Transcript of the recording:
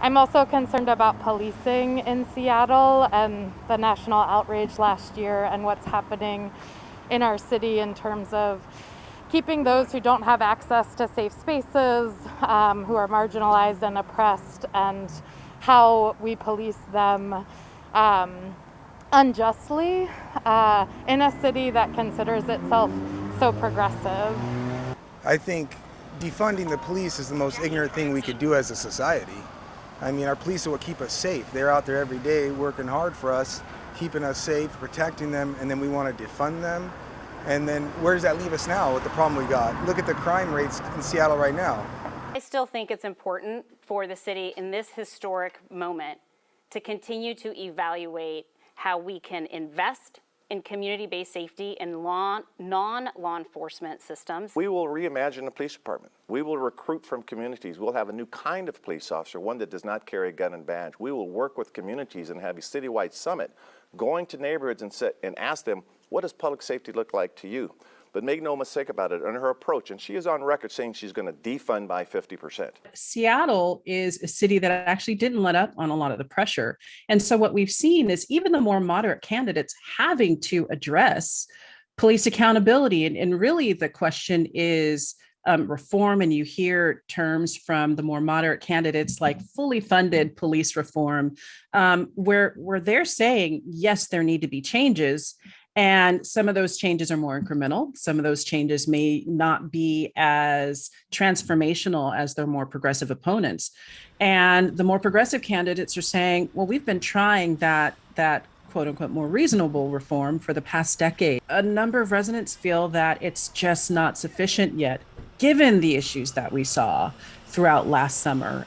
I'm also concerned about policing in Seattle and the national outrage last year and what's happening in our city in terms of keeping those who don't have access to safe spaces, who are marginalized and oppressed, and how we police them unjustly in a city that considers itself so progressive. I think defunding the police is the most ignorant thing we could do as a society. I mean, our police are what keep us safe. They're out there every day working hard for us, keeping us safe, protecting them, and then we want to defund them. And then where does that leave us now with the problem we got? Look at the crime rates in Seattle right now. I still think it's important for the city in this historic moment to continue to evaluate how we can invest in community-based safety and non-law enforcement systems. We will reimagine the police department. We will recruit from communities. We'll have a new kind of police officer, one that does not carry a gun and badge. We will work with communities and have a citywide summit, going to neighborhoods and ask them, what does public safety look like to you? But make no mistake about it, in her approach, and she is on record saying she's going to defund by 50%. Seattle is a city that actually didn't let up on a lot of the pressure. And so what we've seen is even the more moderate candidates having to address police accountability. And really the question is reform. And you hear terms from the more moderate candidates like fully funded police reform, where they're saying, yes, there need to be changes. And some of those changes are more incremental. Some of those changes may not be as transformational as their more progressive opponents. And the more progressive candidates are saying, well, we've been trying that quote unquote more reasonable reform for the past decade. A number of residents feel that it's just not sufficient yet, given the issues that we saw throughout last summer.